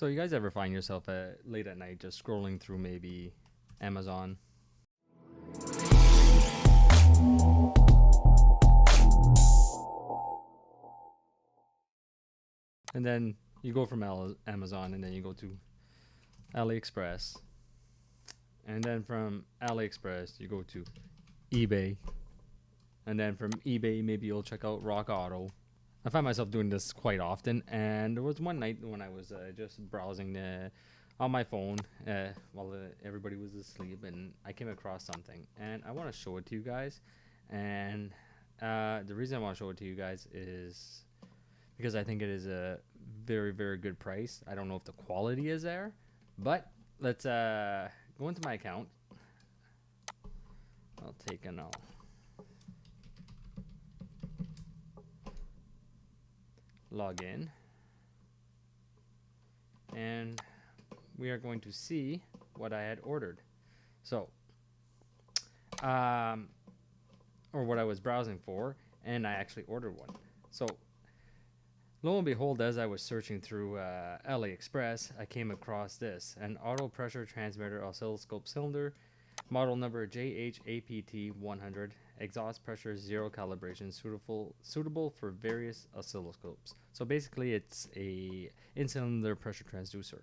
So you guys ever find yourself late at night just scrolling through maybe Amazon? And then you go from Amazon and then you go to AliExpress. And then from AliExpress you go to eBay. And then from eBay maybe you'll check out Rock Auto. I find myself doing this quite often, and there was one night when I was just browsing on my phone while everybody was asleep, and I came across something, and I want to show it to you guys. And the reason I want to show it to you guys is because I think it is a very, very good price. I don't know if the quality is there, but let's go into my account. I'll take an all. Log in, and we are going to see what I had ordered. So or what I was browsing for, and I actually ordered one. So lo and behold, as I was searching through AliExpress, I came across this: an auto pressure transmitter oscilloscope cylinder, model number JHAPT-100, exhaust pressure 0 calibration, suitable for various oscilloscopes. So basically it's a in-cylinder pressure transducer.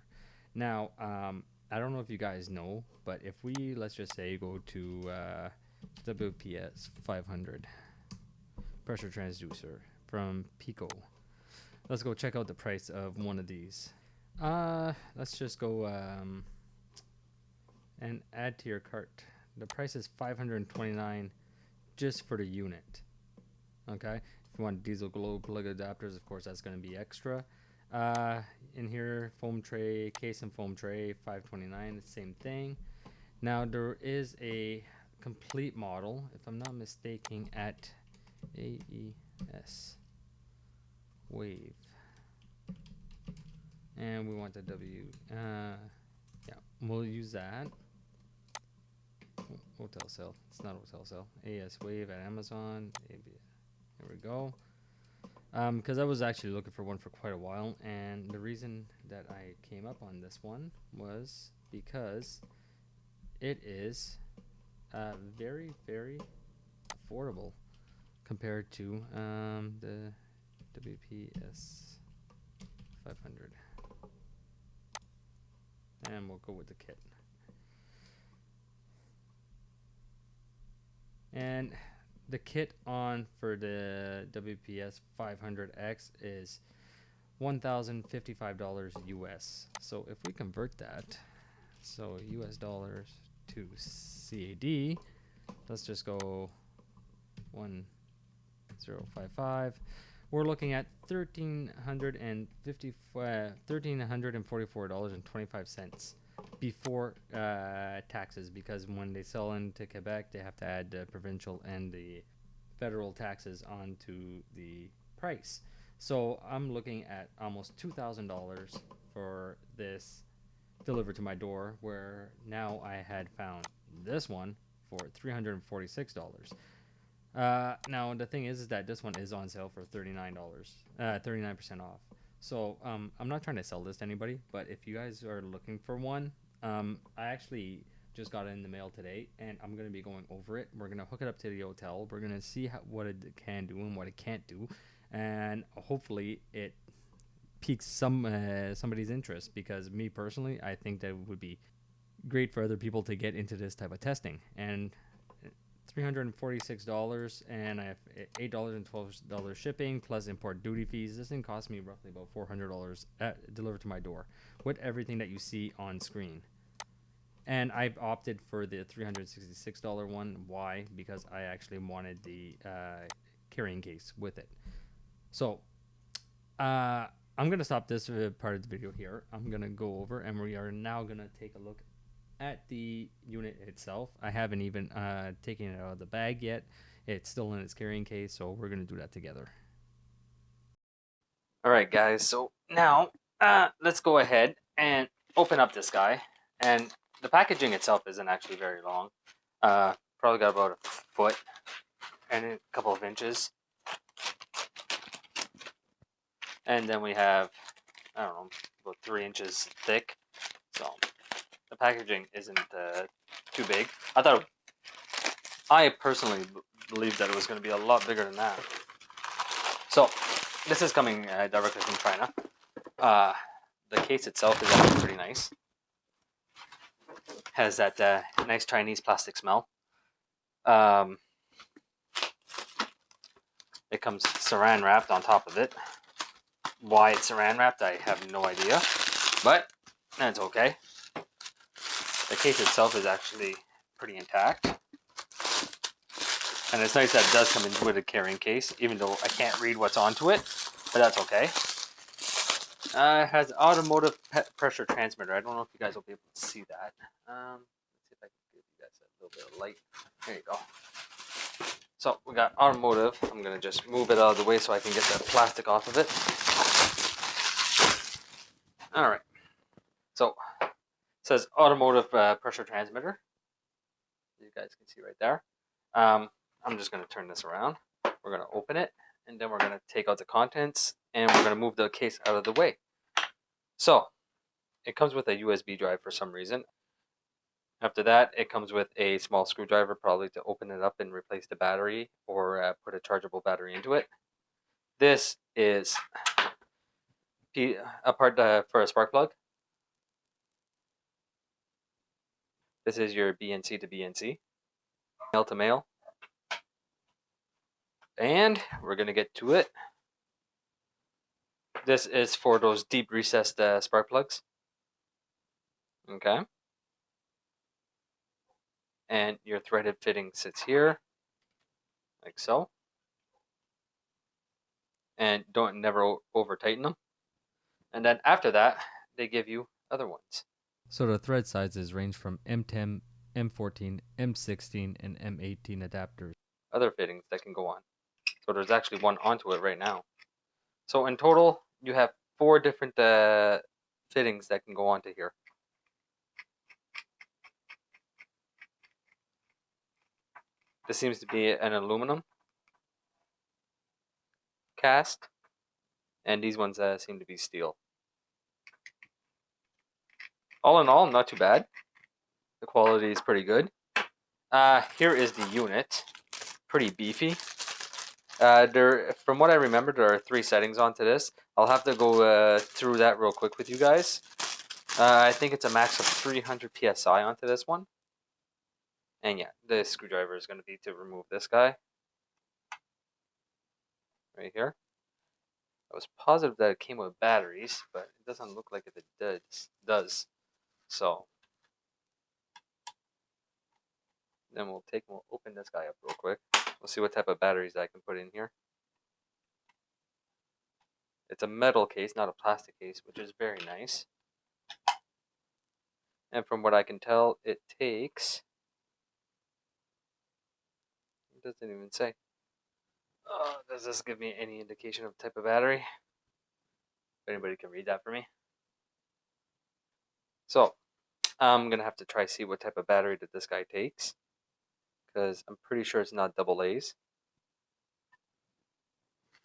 Now I don't know if you guys know, but if we, let's just say, go to wps500 pressure transducer from Pico, let's go check out the price of one of these. Let's just go and add to your cart. The price is $529 just for the unit. Okay, if you want diesel glow plug adapters, of course that's going to be extra. In here, foam tray, case and foam tray, $529, the same thing. Now there is a complete model, if I'm not mistaken, at AES Wave, and we want the yeah, we'll use that. Hotel cell. It's not hotel cell. AS Wave at Amazon. There we go. Because I was actually looking for one for quite a while, and the reason that I came up on this one was because it is very, very affordable compared to the WPS 500. And we'll go with the kit. And the kit on for the WPS 500X is $1,055 US. So if we convert that, so US dollars to CAD, let's just go 1055. We're looking at $1,344.25 before taxes, because when they sell into Quebec, they have to add the provincial and the federal taxes onto the price. So I'm looking at almost $2,000 for this delivered to my door, where now I had found this one for $346. Now the thing is that this one is on sale for $39, 39% off. So I'm not trying to sell this to anybody, but if you guys are looking for one, I actually just got it in the mail today, and I'm going to be going over it. We're going to hook it up to the hotel. We're going to see what it can do and what it can't do, and hopefully it piques somebody's interest, because me personally, I think that it would be great for other people to get into this type of testing. And $346, and I have $8.12 shipping plus import duty fees. This thing cost me roughly about $400 delivered to my door with everything that you see on screen. And I've opted for the $366 one. Why? Because I actually wanted the carrying case with it. So I'm going to stop this part of the video here. I'm going to go over, and we are now going to take a look at the unit itself. I haven't even taken it out of the bag yet. It's still in its carrying case, so we're going to do that together. Alright guys, so now let's go ahead and open up this guy. And the packaging itself isn't actually very long. Probably got about a foot and a couple of inches. And then we have I don't know, about 3 inches thick. So the packaging isn't too big. I personally believed that it was going to be a lot bigger than that. So this is coming directly from China. The case itself is actually pretty nice. Has that nice Chinese plastic smell. It comes saran wrapped on top of it. Why it's saran wrapped, I have no idea, but that's okay. The case itself is actually pretty intact, and it's nice that it does come in with a carrying case, even though I can't read what's onto it, but that's okay. It has automotive pressure transmitter. I don't know if you guys will be able to see that. Let's see if I can give you guys a little bit of light. There you go. So we got automotive. I'm gonna just move it out of the way so I can get the plastic off of it. All right. So it says automotive pressure transmitter. You guys can see right there. I'm just gonna turn this around. We're gonna open it, and then we're gonna take out the contents, and we're gonna move the case out of the way. So it comes with a USB drive for some reason. After that, it comes with a small screwdriver, probably to open it up and replace the battery or put a chargeable battery into it. This is a part for a spark plug. This is your BNC to BNC, male to male. And we're going to get to it. This is for those deep recessed spark plugs. Okay. And your threaded fitting sits here, like so. And don't never over tighten them. And then after that, they give you other ones. So the thread sizes range from M10, M14, M16, and M18 adapters. Other fittings that can go on. So there's actually one onto it right now. So in total, you have 4 different fittings that can go onto here. This seems to be an aluminum cast, and these ones seem to be steel. All in all, not too bad. The quality is pretty good. Here is the unit. Pretty beefy. From what I remember, there are 3 settings onto this. I'll have to go through that real quick with you guys. I think it's a max of 300 psi onto this one. And yeah, the screwdriver is going to be to remove this guy. Right here. I was positive that it came with batteries, but it doesn't look like it does. So then we'll open this guy up real quick. We'll see what type of batteries I can put in here. It's a metal case, not a plastic case, which is very nice. And from what I can tell, it takes... It doesn't even say. Does this give me any indication of type of battery? If anybody can read that for me. So, I'm going to have to try see what type of battery that this guy takes. Because I'm pretty sure it's not double A's.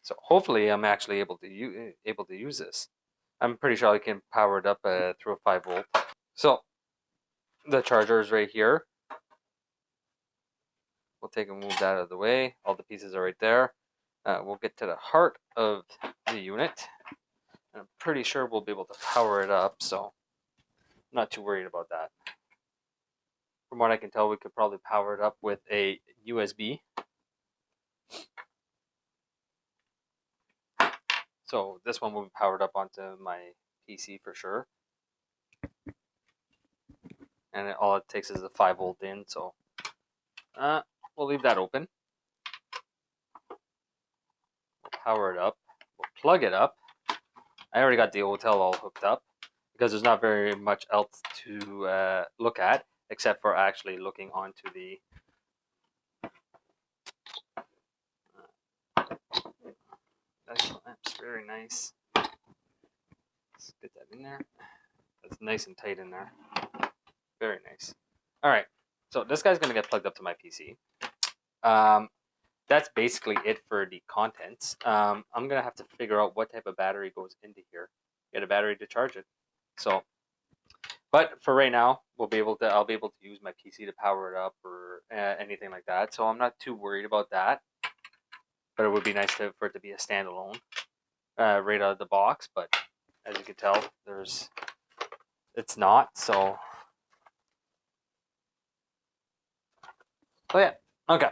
So hopefully I'm actually able to use this. I'm pretty sure I can power it up through a 5 volt. So the charger is right here. We'll take and move that out of the way. All the pieces are right there. We'll get to the heart of the unit. I'm pretty sure we'll be able to power it up, so I'm not too worried about that. From what I can tell, we could probably power it up with a USB. So this one will be powered up onto my PC for sure. And all it takes is a 5 volt in, so we'll leave that open. We'll power it up. We'll plug it up. I already got the hotel all hooked up because there's not very much else to look at except for actually looking onto the lamps. Very nice. Let's get that in there. That's nice and tight in there. Very nice. All right, so this guy's gonna get plugged up to my PC. That's basically it for the contents. I'm gonna have to figure out what type of battery goes into here. get a battery to charge it. So, but for right now, I'll be able to use my PC to power it up or anything like that. So I'm not too worried about that. But it would be nice for it to be a standalone right out of the box. But as you can tell, it's not. So, oh yeah, okay.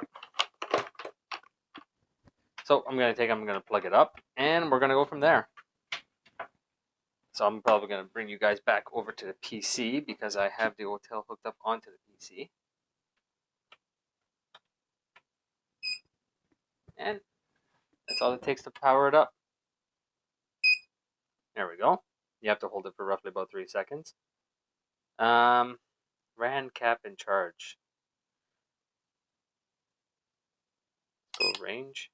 So I'm gonna plug it up, and we're gonna go from there. So I'm probably gonna bring you guys back over to the PC because I have the hotel hooked up onto the PC, and that's all it takes to power it up. There we go. You have to hold it for roughly about 3 seconds. RAN cap and charge. Go range,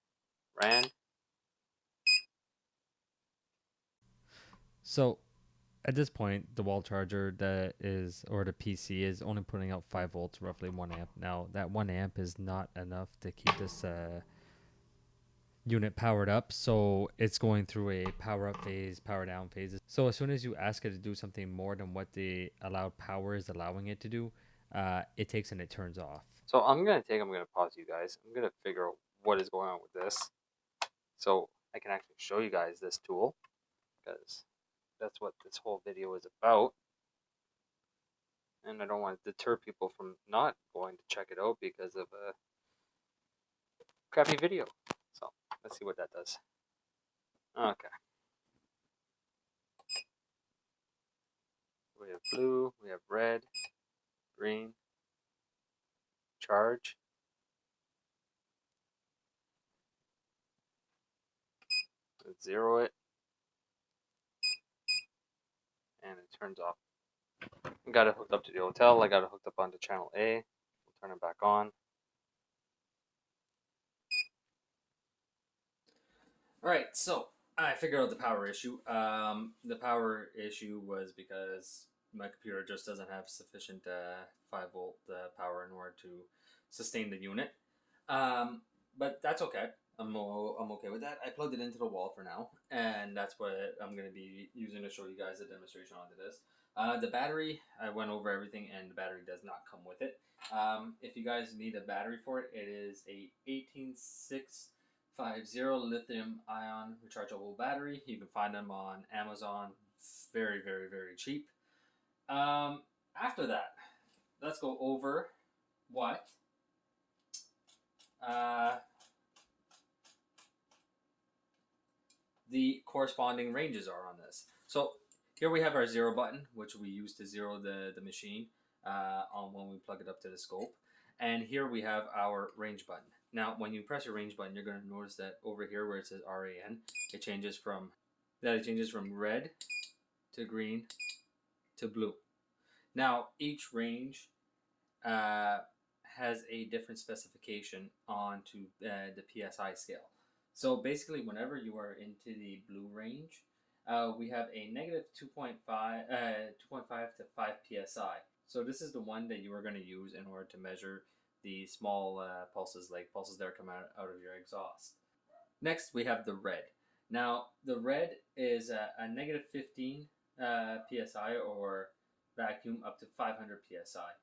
RAN. So at this point, the wall charger the PC is only putting out 5 volts, roughly 1 amp. Now that 1 amp is not enough to keep this unit powered up, so it's going through a power up phase, power down phases. So as soon as you ask it to do something more than what the allowed power is allowing it to do, it takes and it turns off. So I'm gonna pause you guys. I'm gonna figure out what is going on with this, so I can actually show you guys this tool, because that's what this whole video is about. And I don't want to deter people from not going to check it out because of a crappy video. So let's see what that does. Okay. We have blue, we have red, green, charge. Let's zero it. And it turns off. I got it hooked up to the hotel. I got it hooked up onto channel A. We'll turn it back on. Alright, so I figured out the power issue. The power issue was because my computer just doesn't have sufficient 5 volt power in order to sustain the unit. But that's okay. I'm okay with that. I plugged it into the wall for now, and that's what I'm going to be using to show you guys a demonstration onto this. The battery, I went over everything, and the battery does not come with it. If you guys need a battery for it, it is a 18650 lithium ion rechargeable battery. You can find them on Amazon, very, very, very cheap. After that, let's go over what the corresponding ranges are on this. So here we have our 0 button, which we use to zero the machine on when we plug it up to the scope. And here we have our range button. Now, when you press your range button, you're going to notice that over here where it says RAN, it changes from red to green to blue. Now, each range has a different specification onto the PSI scale. So basically, whenever you are into the blue range, we have a negative 2.5 to 5 psi. So this is the one that you are going to use in order to measure the small pulses, like pulses that are coming out of your exhaust. Next, we have the red. Now, the red is a negative 15 psi, or vacuum up to 500 psi.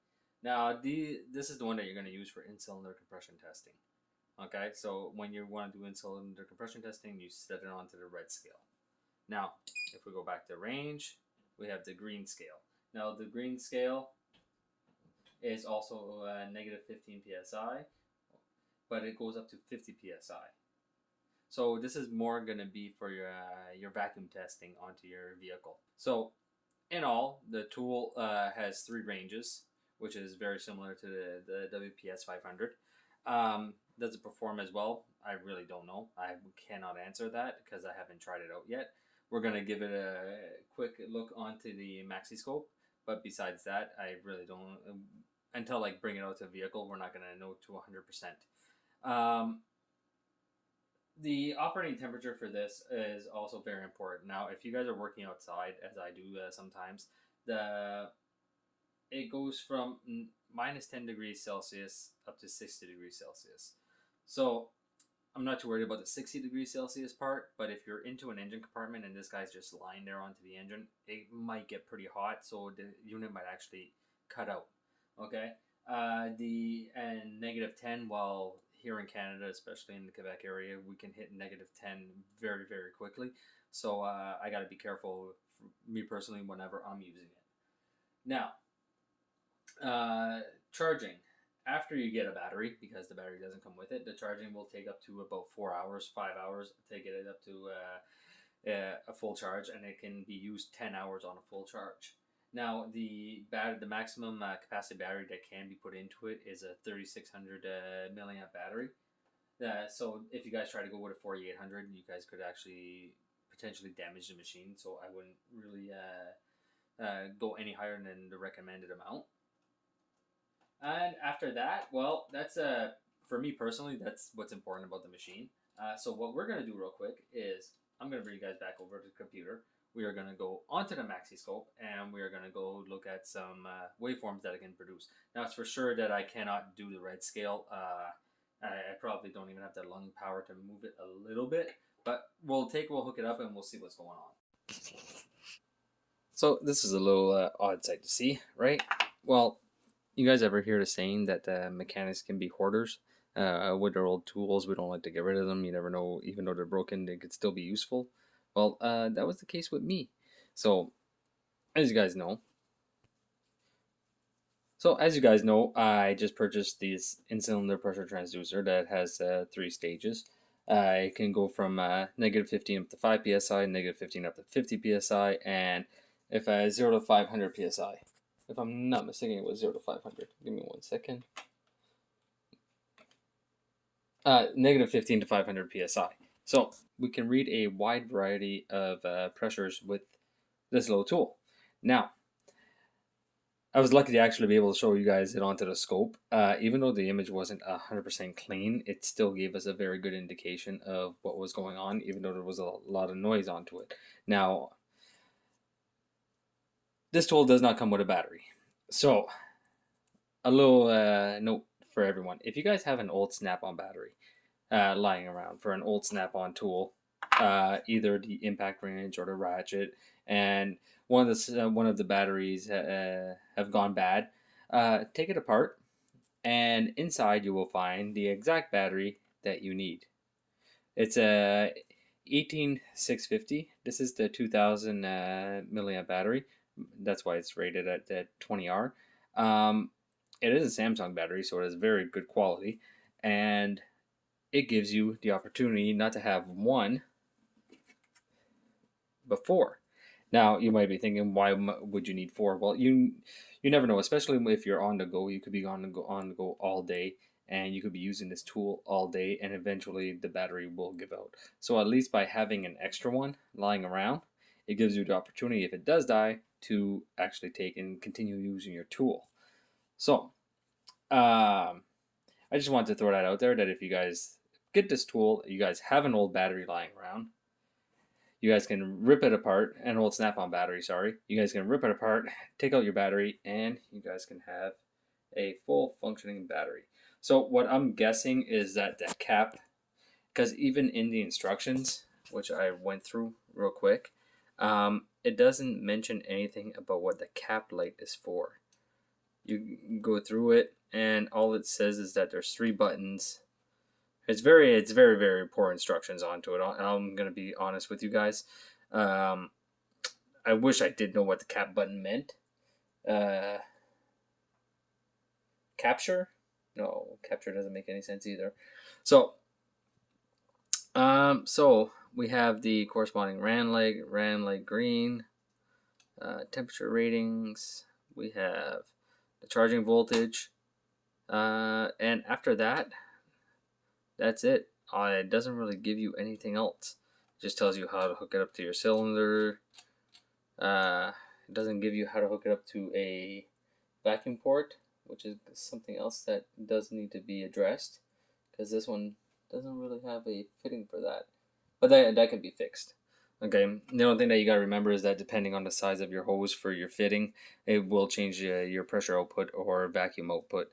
Now, this is the one that you're going to use for in-cylinder compression testing. Okay, so when you want to do in-cylinder compression testing, you set it onto the red scale. Now, if we go back to range, we have the green scale. Now, the green scale is also negative 15 psi, but it goes up to 50 psi. So this is more going to be for your vacuum testing onto your vehicle. So in all, the tool has 3 ranges, which is very similar to the wps500. Does it perform as well? I really don't know. I cannot answer that because I haven't tried it out yet. We're going to give it a quick look onto the MaxiScope, but besides that, I really don't. Until like bring it out to a vehicle, we're not going to know to 100%. The operating temperature for this is also very important. Now, if you guys are working outside, as I do sometimes, it goes from minus 10 degrees Celsius up to 60 degrees Celsius. So I'm not too worried about the 60 degrees Celsius part, but if you're into an engine compartment and this guy's just lying there onto the engine, it might get pretty hot, so the unit might actually cut out. Okay, the and -10. Well, here in Canada, especially in the Quebec area, we can hit -10 very very quickly. So I got to be careful, me personally, whenever I'm using it. Now, charging. After you get a battery, because the battery doesn't come with it, the charging will take up to about 4 hours, 5 hours to get it up to a full charge, and it can be used 10 hours on a full charge. Now, the maximum capacity battery that can be put into it is a 3600 milliamp battery. So if you guys try to go with a 4800, you guys could actually potentially damage the machine. So I wouldn't really go any higher than the recommended amount. And after that, well, that's for me personally, that's what's important about the machine. So what we're gonna do real quick is I'm gonna bring you guys back over to the computer. We are gonna go onto the maxiscope and we are gonna go look at some waveforms that I can produce. Now it's for sure that I cannot do the red scale. I probably don't even have the lung power to move it a little bit, but we'll hook it up and we'll see what's going on. So this is a little odd sight to see, right? Well, you guys ever hear the saying that mechanics can be hoarders? With their old tools, we don't like to get rid of them. You never know, even though they're broken, they could still be useful. Well, that was the case with me. So, as you guys know, I just purchased this in-cylinder pressure transducer that has 3 stages. It can go from -15 up to 5 psi, -15 up to 50 psi, and if 0 to 500 psi. If I'm not mistaken, it was 0 to 500. Give me 1 second. -15 to 500 psi. So we can read a wide variety of pressures with this little tool. Now, I was lucky to actually be able to show you guys it onto the scope. Even though the image wasn't 100% clean, it still gave us a very good indication of what was going on, even though there was a lot of noise onto it. Now, this tool does not come with a battery. So, a little note for everyone. If you guys have an old snap-on battery lying around for an old snap-on tool, either the impact wrench or the ratchet, and one of the batteries have gone bad, take it apart, and inside you will find the exact battery that you need. It's a 18650. This is the 2000 milliamp battery. That's why it's rated at 20R. It is a Samsung battery, so it is very good quality, and it gives you the opportunity not to have one, but 4. Now, you might be thinking, why would you need 4? Well, you never know, especially if you're on the go. You could be on the go all day, and you could be using this tool all day, and eventually the battery will give out. So at least by having an extra one lying around, it gives you the opportunity, if it does die, to actually take and continue using your tool. So, I just wanted to throw that out there, that if you guys get this tool, you guys have an old battery lying around, you guys can rip it apart, an old snap-on battery, sorry. You guys can rip it apart, take out your battery, and you guys can have a full functioning battery. So what I'm guessing is that the cap, because even in the instructions, which I went through real quick, it doesn't mention anything about what the cap light is for. You go through it, and all it says is that there's 3 buttons. It's very poor instructions onto it. I'm gonna be honest with you guys. I wish I did know what the cap button meant. Capture? No, capture doesn't make any sense either. So we have the corresponding RAN light green, temperature ratings. We have the charging voltage, and after that, that's it. It doesn't really give you anything else. It just tells you how to hook it up to your cylinder. It doesn't give you how to hook it up to a vacuum port, which is something else that does need to be addressed, because this one doesn't really have a fitting for that. But that can be fixed. Okay, the only thing that you got to remember is that depending on the size of your hose for your fitting, it will change your pressure output or vacuum output,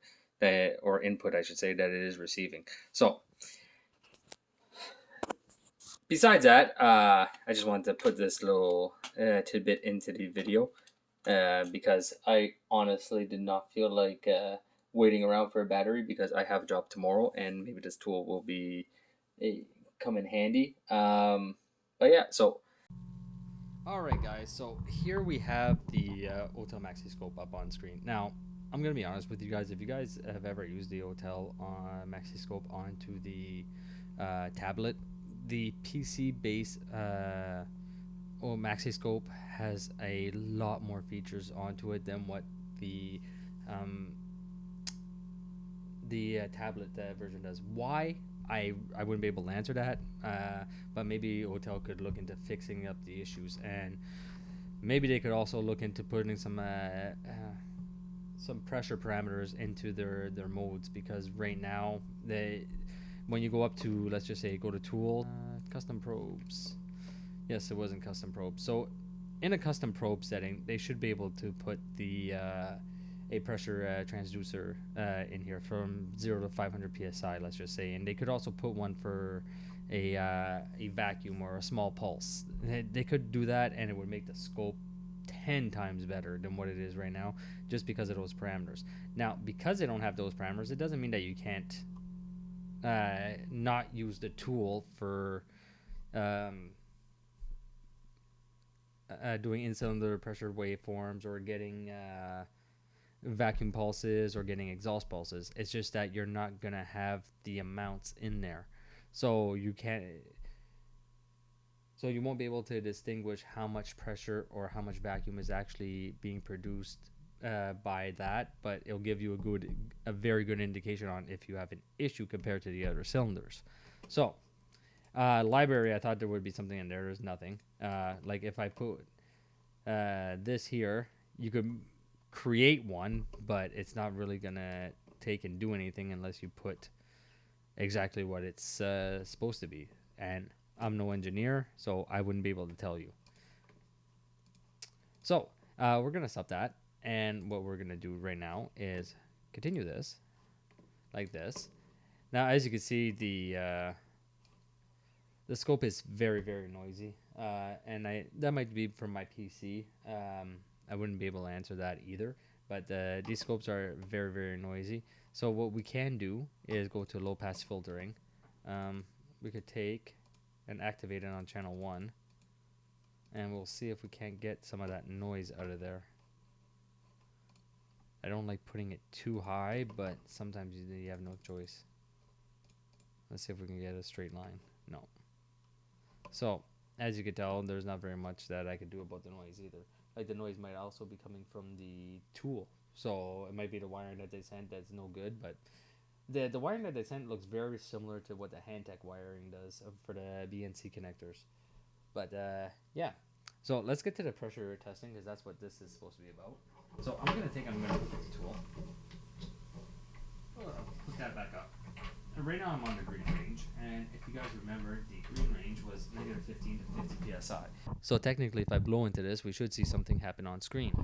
or input, I should say, that it is receiving. So besides that, I just wanted to put this little tidbit into the video because I honestly did not feel like waiting around for a battery because I have a job tomorrow and maybe this tool will be come in handy. But yeah, so Alright guys, so here we have the Autel MaxiScope up on screen. Now, I'm going to be honest with you guys, if you guys have ever used the Autel MaxiScope onto the tablet, the PC base MaxiScope has a lot more features onto it than what the um, tablet version does. Why? I wouldn't be able to answer that, but maybe Autel could look into fixing up the issues, and maybe they could also look into putting some pressure parameters into their modes, because right now when you go up to, let's just say, go to tool, custom probes. Yes, it wasn't custom probes. So in a custom probe setting, they should be able to put the a pressure transducer in here from 0 to 500 psi, let's just say, and they could also put one for a vacuum or a small pulse. They could do that, and it would make the scope 10 times better than what it is right now, just because of those parameters. Now, because they don't have those parameters, it doesn't mean that you can't not use the tool for doing in-cylinder pressure waveforms, or getting vacuum pulses, or getting exhaust pulses. It's just that you're not gonna have the amounts in there, so you won't be able to distinguish how much pressure or how much vacuum is actually being produced by that. But it'll give you a very good indication on if you have an issue compared to the other cylinders. So library, I thought there would be something in there. There's nothing. Like if I put this here, you could create one, but it's not really gonna take and do anything unless you put exactly what it's supposed to be. And I'm no engineer, so I wouldn't be able to tell you. So we're gonna stop that, and what we're gonna do right now is continue this like this. Now, as you can see, the scope is very, very noisy, and that might be from my PC. I wouldn't be able to answer that either, but these scopes are very, very noisy. So what we can do is go to low pass filtering. We could take and activate it on channel 1, and we'll see if we can't get some of that noise out of there. I don't like putting it too high, but sometimes you have no choice. Let's see if we can get a straight line. No. So, as you can tell, there's not very much that I could do about the noise either. Like, the noise might also be coming from the tool. So, it might be the wiring that they sent that's no good, but the wiring that they sent looks very similar to what the Handtech wiring does for the BNC connectors. But, yeah. So, let's get to the pressure testing, because that's what this is supposed to be about. So, I'm going to put the tool. Put that back up. And right now I'm on the green range, and if you guys remember, the green range was negative 15 to 50 psi. So technically, if I blow into this, we should see something happen on screen.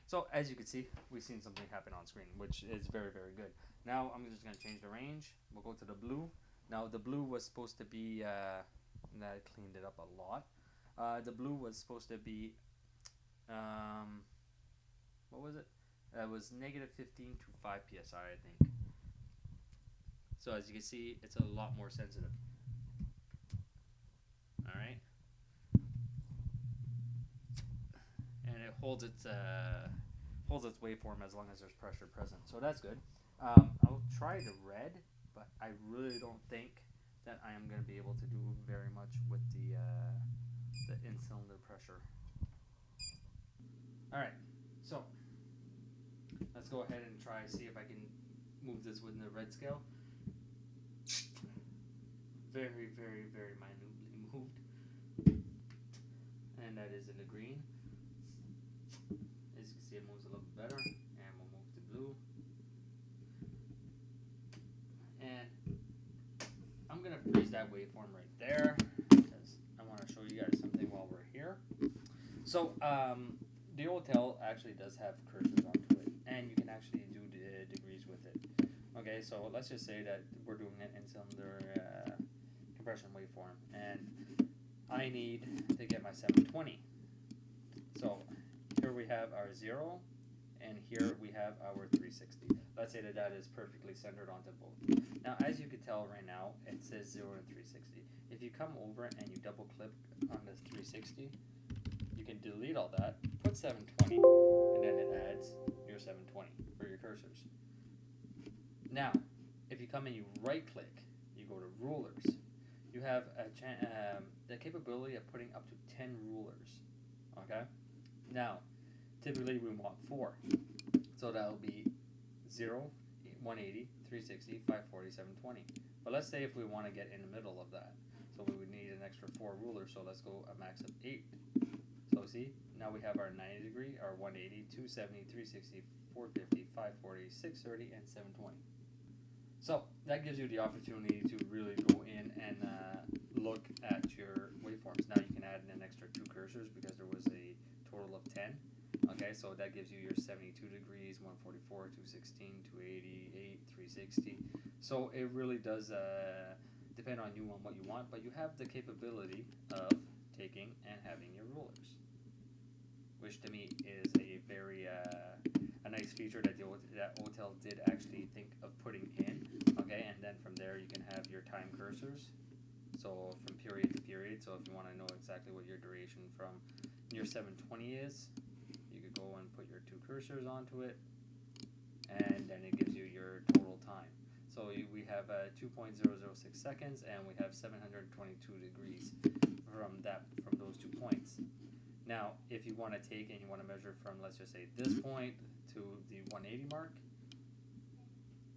So as you can see, we've seen something happen on screen, which is very, very good. Now I'm just going to change the range. We'll go to the blue. Now the blue was supposed to be, and I cleaned it up a lot. The blue was supposed to be, what was it? It was negative 15 to 5 psi, I think. So as you can see, it's a lot more sensitive. All right, and it holds its waveform as long as there's pressure present. So that's good. I'll try the red, but I really don't think that I am going to be able to do very much with the in-cylinder pressure. All right, so let's go ahead and try see if I can move this within the red scale. Very, very, very minutely moved. And that is in the green. As you can see, it moves a little bit better. And we'll move to blue. And I'm going to freeze that waveform right there, because I want to show you guys something while we're here. So, the Autel actually does have cursors onto it, and you can actually do degrees with it. Okay, so let's just say that we're doing it in cylinder compression waveform, and I need to get my 720. So here we have our 0, and here we have our 360. Let's say that that is perfectly centered onto both. Now, as you can tell right now, it says 0 and 360. If you come over and you double click on this 360, you can delete all that, put 720, and then it adds your 720 for your cursors. Now, if you come and you right click, you go to rulers, you have the capability of putting up to 10 rulers. Okay? Now, typically we want 4. So that'll be 0, 180, 360, 540, 720. But let's say if we want to get in the middle of that. So we would need an extra 4 rulers, so let's go a max of 8. So see, now we have our 90 degree, our 180, 270, 360, 450, 540, 630, and 720. So that gives you the opportunity to really go in and look at your waveforms. Now you can add in an extra 2 cursors because there was a total of 10. Okay, so that gives you your 72 degrees, 144, 216, 288, 360. So it really does depend on you on what you want, but you have the capability of taking and having your rulers, which to me is a very a nice feature that Autel did actually think of putting in. Okay, and then from there you can have your time cursors, so from period to period. So if you want to know exactly what your duration from your 720 is, you could go and put your 2 cursors onto it, and then it gives you your total time. So we have 2.006 seconds, and we have 722 degrees from those 2 points. Now, if you want to take and you want to measure from, let's just say, this point to the 180 mark,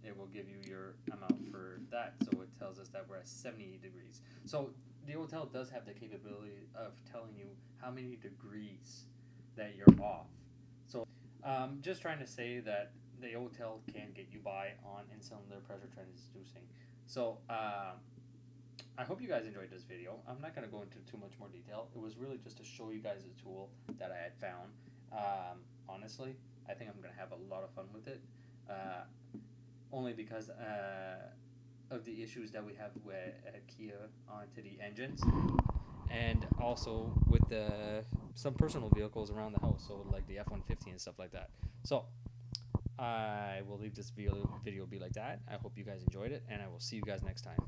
it will give you your amount for that. So it tells us that we're at 78 degrees. So the Autel does have the capability of telling you how many degrees that you're off. So just trying to say that the Autel can get you by on in-cylinder pressure transducing. So I hope you guys enjoyed this video. I'm not going to go into too much more detail. It was really just to show you guys a tool that I had found. Honestly, I think I'm going to have a lot of fun with it. Only because of the issues that we have with Kia onto the engines, and also with some personal vehicles around the house, so like the F-150 and stuff like that. So I will leave this video be like that. I hope you guys enjoyed it, and I will see you guys next time.